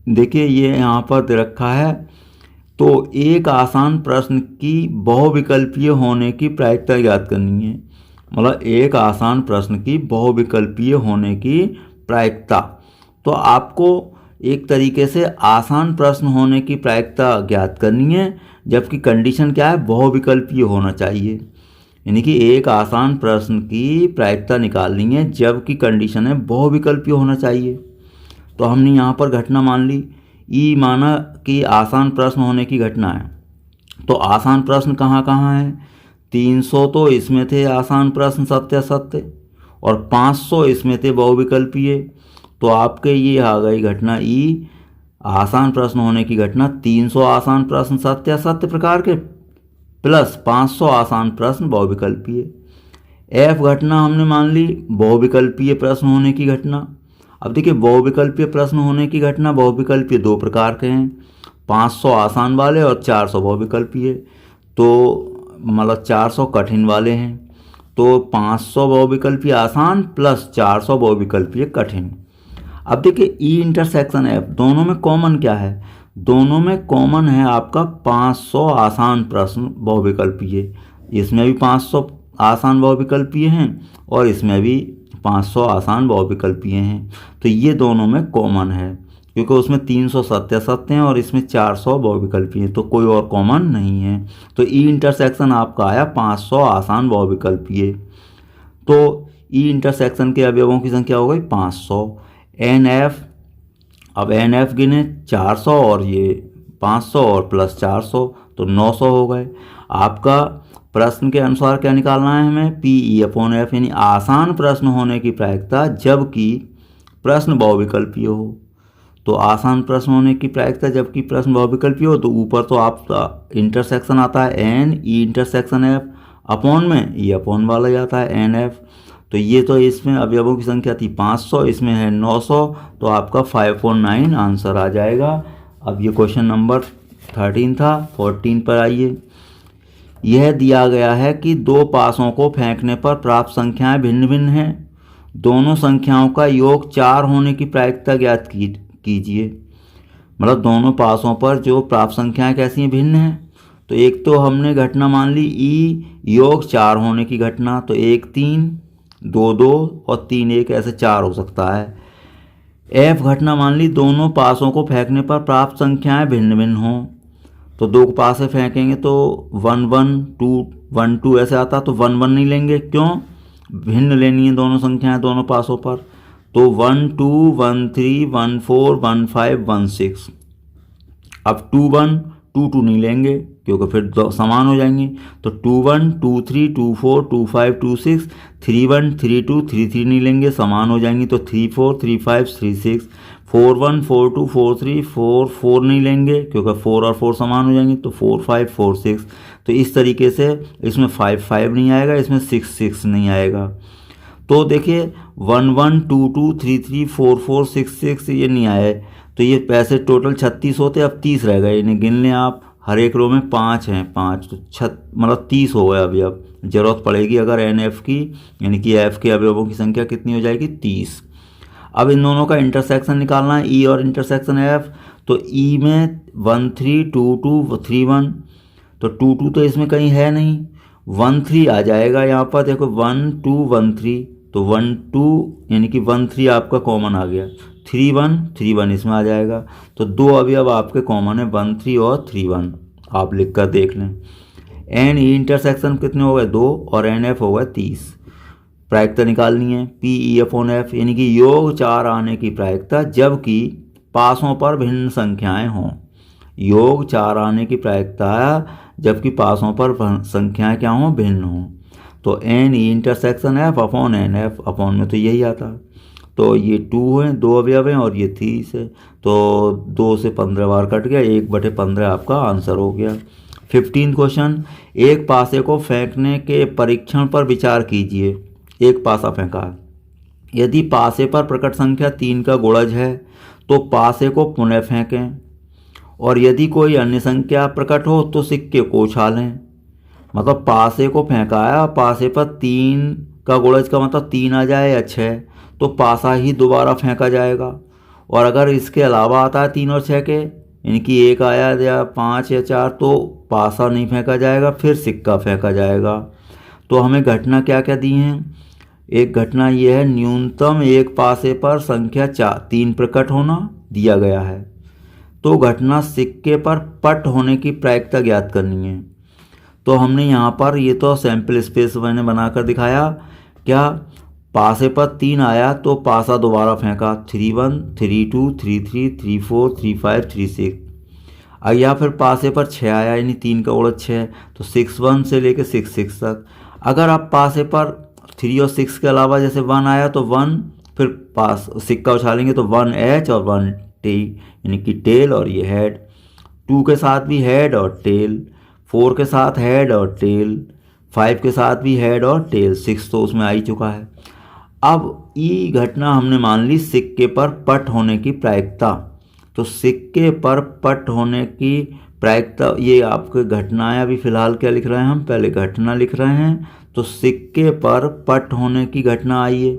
देखिए ये यहाँ पर दे रखा है। तो एक आसान प्रश्न की बहुविकल्पीय होने की प्रायिकता ज्ञात करनी है, मतलब एक आसान प्रश्न की बहुविकल्पीय होने की प्रायिकता। तो आपको एक तरीके से आसान प्रश्न होने की प्रायिकता ज्ञात करनी है, जबकि कंडीशन क्या है बहुविकल्पीय होना चाहिए, यानी कि एक आसान प्रश्न की प्रायिकता निकालनी है जबकि कंडीशन है बहुविकल्पीय होना चाहिए। तो हमने यहाँ पर घटना मान ली, ई माना कि आसान प्रश्न होने की घटना है। तो आसान प्रश्न कहाँ कहाँ है, 300 तो इसमें थे आसान प्रश्न सत्य असत्य, और 500 इसमें थे बहुविकल्पीय। तो आपके ये आ गई घटना ई आसान प्रश्न होने की घटना, 300 आसान प्रश्न सत्य असत्य प्रकार के प्लस 500 आसान प्रश्न बहुविकल्पीय। एफ घटना हमने मान ली बहुविकल्पीय प्रश्न होने की घटना। अब देखिए बहुविकल्पीय प्रश्न होने की घटना, बहुविकल्पीय 2 प्रकार के हैं, 500 आसान वाले और 400 बहुविकल्पीय। तो मतलब 400 कठिन वाले हैं, तो 500 बहुविकल्पीय आसान प्लस 400 बहुविकल्पीय कठिन। अब देखिए ई इंटरसेक्शन एफ, दोनों में कॉमन क्या है, दोनों में कॉमन है आपका 500 आसान प्रश्न बहुविकल्पीय। इसमें भी 500 आसान बहुविकल्पीय हैं और इसमें भी 500 आसान बहुविकल्पीय हैं। तो ये दोनों में कॉमन है, क्योंकि उसमें 300 सत्य असत्य हैं और इसमें 400 बहुविकल्पीय हैं, तो कोई और कॉमन नहीं है। तो ई इंटरसेक्शन आपका आया 500 आसान बहुविकल्पीय। तो ई इंटरसेक्शन के अवयवों की संख्या हो गई 500। एन एफ, अब एन एफ गिने 400 और ये 500 और प्लस 400, तो 900 हो गए। आपका प्रश्न के अनुसार क्या निकालना है हमें, पी ई अपॉन एफ, यानी आसान प्रश्न होने की प्रायिकता जबकि प्रश्न बहुविकल्पीय हो। तो आसान प्रश्न होने की प्रायिकता, जबकि प्रश्न बहुविकल्पी हो तो ऊपर तो आप इंटरसेक्शन आता है n E intersection F, upon में ई अपॉन वाला जाता है एन एफ। तो ये तो इसमें अवयवों की संख्या थी 500, इसमें है 900, तो आपका 549 आंसर आ जाएगा। अब ये क्वेश्चन नंबर 13 था। 14 पर आइए। यह दिया गया है कि दो पासों को फेंकने पर प्राप्त संख्याएं भिन्न भिन्न हैं। दोनों संख्याओं का योग 4 होने की प्रायिकता ज्ञात कीजिए। मतलब दोनों पासों पर जो प्राप्त संख्याएं कैसी हैं, भिन्न हैं। तो एक तो हमने घटना मान ली ई योग 4 होने की घटना, तो 1 3, 2 2 और 3 1, ऐसे 4 हो सकता है। एफ घटना मान ली दोनों पासों को फेंकने पर प्राप्त संख्याएं भिन्न भिन्न हों। तो दो पासे फेंकेंगे तो 1 1 2 1 2 ऐसे आता, तो 1 1 नहीं लेंगे, क्यों? भिन्न लेनी है दोनों संख्याएं दोनों पासों पर। तो 1 2 1 3 1 4 1 5 1 6। अब 2 1 2 2 नहीं लेंगे क्योंकि फिर समान हो जाएंगे। तो 2 1 2 3 2 4 2 5 2 6। 3 1 3 2 3 3 नहीं लेंगे, समान हो जाएंगी। तो 3 4 3 5 3 6। 4 1 4 2 4 3 4 4 नहीं लेंगे क्योंकि 4 और 4 समान हो जाएंगे। तो 4 5 4 6। तो इस तरीके से इसमें 5 5 नहीं आएगा, इसमें 6 6 नहीं आएगा। तो देखिए 1 1 2 2 3 3 4 4 6 6 ये नहीं आए। तो ये पैसे टोटल 36 होते, अब 30 रह गए। इन्हें गिन लें आप। हर एक रो में 5 हैं, 5 तो मतलब 30 हो गए। अभी अब जरूरत पड़ेगी अगर एन एफ की, यानी कि एफ के अवयवों की संख्या कितनी हो जाएगी, 30। अब इन दोनों का इंटरसेक्शन निकालना है, ई और इंटरसेक्शन एफ। तो ई में 1 3 2 2 3 1, तो 2 2 तो इसमें कहीं है नहीं, 1 3 आ जाएगा यहाँ पर। देखो 1 2 1 3, तो 1 2 यानी कि 1 3 आपका कॉमन आ गया। 3 1 3 1 इसमें आ जाएगा। तो दो अवयव आपके कॉमन है, 1 3 और 3 1। आप लिख कर देख लें। एन ई इंटरसेक्शन कितने हो गए, 2, और एन एफ हो गए 30। प्रायिकता निकालनी है पी ई अपॉन एफ, यानी कि योग 4 आने की प्रायिकता जबकि पासों पर भिन्न संख्याएं हों। योग 4 आने की प्रायिकता जबकि पासों पर संख्याएं क्या हों, भिन्न हों। तो n E intersection F upon N F, upon में तो यही आता है। तो ये 2 हैं, 2 अवयव हैं, और ये 30 है। तो 2 से 15 बार कट गया, 1/15 आपका आंसर हो गया। 15 क्वेश्चन। एक पासे को फेंकने के परीक्षण पर विचार कीजिए। एक पासा फेंका, यदि पासे पर प्रकट संख्या 3 का गुणज है तो पासे को पुनः फेंकें, और यदि कोई अन्य संख्या प्रकट हो तो सिक्के को उछालें। मतलब पासे को फेंकाया, पासे पर 3 का गुणज का मतलब 3 आ जाए या 6, तो पासा ही दोबारा फेंका जाएगा। और अगर इसके अलावा आता है 3 और 6 के, यानी कि 1 आया या 5 या 4, तो पासा नहीं फेंका जाएगा, फिर सिक्का फेंका जाएगा। तो हमें घटना क्या क्या दी हैं। एक घटना ये है, न्यूनतम एक पासे पर संख्या 3 प्रकट होना दिया गया है। तो घटना सिक्के पर पट होने की प्रायिकता ज्ञात करनी है। तो हमने यहाँ पर ये तो सैंपल स्पेस मैंने बनाकर दिखाया। क्या पासे पर 3 आया तो पासा दोबारा फेंका, 3 1 3 2 3 3 3 4 3 5 3 6। या फिर पासे पर 6 आया, यानी 3 का गुणज 6, तो 6 1 से लेकर 6 6 तक। अगर आप पासे पर 3 और 6 के अलावा जैसे 1 आया तो 1, फिर पास सिक्का उछालेंगे तो 1 एच और 1 टी, यानी कि टेल, और ये हेड। 2 के साथ भी हेड और टेल, 4 के साथ हेड और टेल, 5 के साथ भी हेड और टेल, 6 तो उसमें आ ही चुका है। अब ई घटना हमने मान ली सिक्के पर पट होने की प्रायिकता। तो सिक्के पर पट होने की प्रायिकता, ये आपके घटनाएं अभी फिलहाल क्या लिख रहे हैं, हम पहले घटना लिख रहे हैं। तो सिक्के पर पट होने की घटना आई है।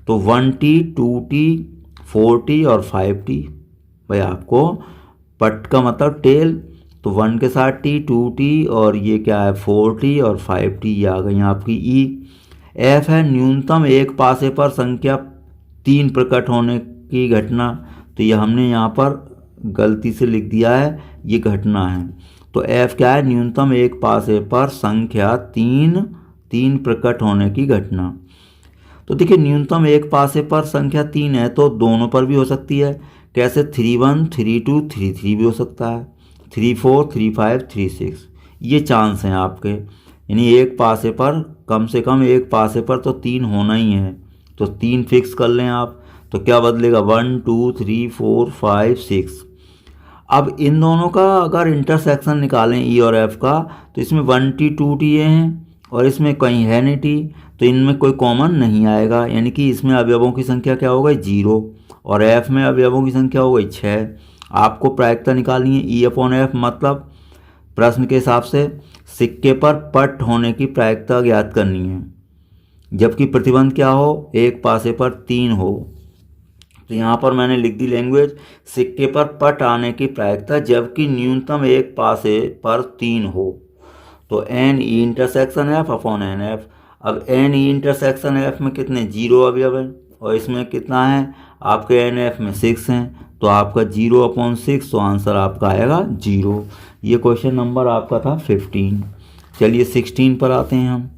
तो 1T 2T 4T और 5T। भाई आपको पट का मतलब टेल, तो 1 के साथ T 2T और ये क्या है 4T और 5T, ये आ गई आपकी ई। एफ है न्यूनतम एक पासे पर संख्या 3 प्रकट होने की घटना। तो ये हमने यहाँ पर गलती से लिख दिया है, ये घटना है। तो एफ क्या है, न्यूनतम एक पासे पर संख्या 3 प्रकट होने की घटना। तो देखिए न्यूनतम एक पासे पर संख्या 3 है तो दोनों पर भी हो सकती है। कैसे, 3 1 3 2 3 3 भी हो सकता है, 3 4 3 5 3 6, ये चांस हैं आपके। यानी एक पासे पर, कम से कम एक पासे पर तो 3 होना ही है। तो 3 फिक्स कर लें आप। तो क्या बदलेगा 1 2 3 4 5 6। अब इन दोनों का अगर इंटरसेक्शन निकालें ई और एफ का, तो इसमें 1t 2t हैं और इसमें कहीं है नहीं टी, तो इनमें कोई कॉमन नहीं आएगा, यानी कि इसमें अवयवों की संख्या क्या हो गई 0 और एफ में अवयवों की संख्या हो गई 6। आपको प्रायिकता निकालनी है ई अपॉन एफ, मतलब प्रश्न के हिसाब से सिक्के पर पट होने की प्रायिकता ज्ञात करनी है, जबकि प्रतिबंध क्या हो, एक पासे पर 3 हो। तो यहाँ पर मैंने लिख दी लैंग्वेज सिक्के पर पट आने की प्रायिकता जबकि न्यूनतम एक पासे पर 3 हो। तो n E intersection F upon N F. अब एन ई इंटरसेक्शन एफ में कितने 0 अवयव हैं और इसमें कितना है आपके एन एफ में 6 हैं, तो आपका 0 अपॉन 6, तो आंसर आपका आएगा 0। ये क्वेश्चन नंबर आपका था 15। चलिए 16 पर आते हैं हम।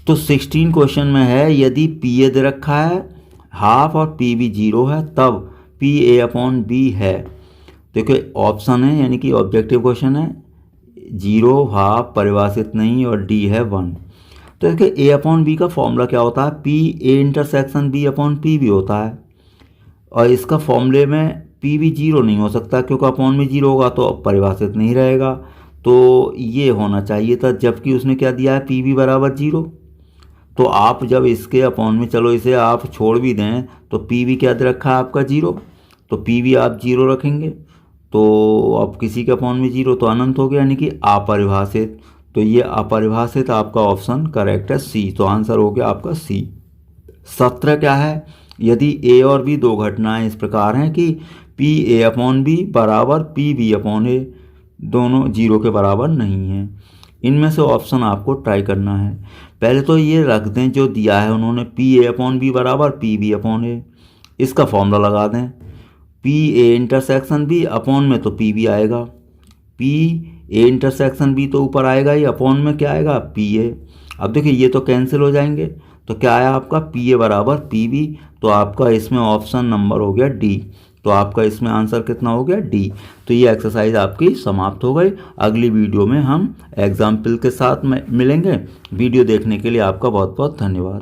तो 16 क्वेश्चन में है यदि पी ए दे रखा है हाफ और पी बी 0 है तब पी ए अपॉन बी है। देखिए ऑप्शन है, यानी कि ऑब्जेक्टिव क्वेश्चन है, 0 हाफ परिभाषित नहीं और डी है 1। तो देखिए ए अपॉन बी का फॉर्मूला क्या होता है, P A intersection B upon P B होता है, और इसका फॉर्मूले में पी भी 0 नहीं हो सकता क्योंकि अपॉन में 0 होगा तो परिभाषित नहीं रहेगा, तो ये होना चाहिए था, जबकि उसने क्या दिया है पी बी बराबर 0। तो आप जब इसके अपॉन में, चलो इसे आप छोड़ भी दें, तो पी बी क्या दे रखा है आपका 0, तो पी बी आप 0 रखेंगे, तो अब किसी के अपॉन में 0 तो अनंत हो गया, यानी कि अपरिभाषित। तो ये अपरिभाषित आपका ऑप्शन करेक्ट है सी, तो आंसर हो गया आपका सी। 17 क्या है, यदि ए और बी दो घटनाएं इस प्रकार हैं कि पी ए अपॉन बी बराबर पी बी अपॉन ए, दोनों 0 के बराबर नहीं हैं, इनमें से ऑप्शन आपको ट्राई करना है। पहले तो ये रख दें जो दिया है उन्होंने, पी ए अपॉन बी बराबर पी बी अपॉन ए, इसका फॉर्मूला लगा दें, P A intersection B upon में तो पी बी आएगा, पी ए इंटरसेक्शन बी तो ऊपर आएगा ही, अपॉन में क्या आएगा पी ए। अब देखिए ये तो कैंसिल हो जाएंगे, तो क्या आया आपका पी ए बराबर पी बी, तो आपका इसमें ऑप्शन नंबर हो गया डी, तो आपका इसमें आंसर कितना हो गया डी। तो ये एक्सरसाइज आपकी समाप्त हो गई। अगली वीडियो में हम एग्जाम्पल के साथ मिलेंगे। वीडियो देखने के लिए आपका बहुत बहुत धन्यवाद।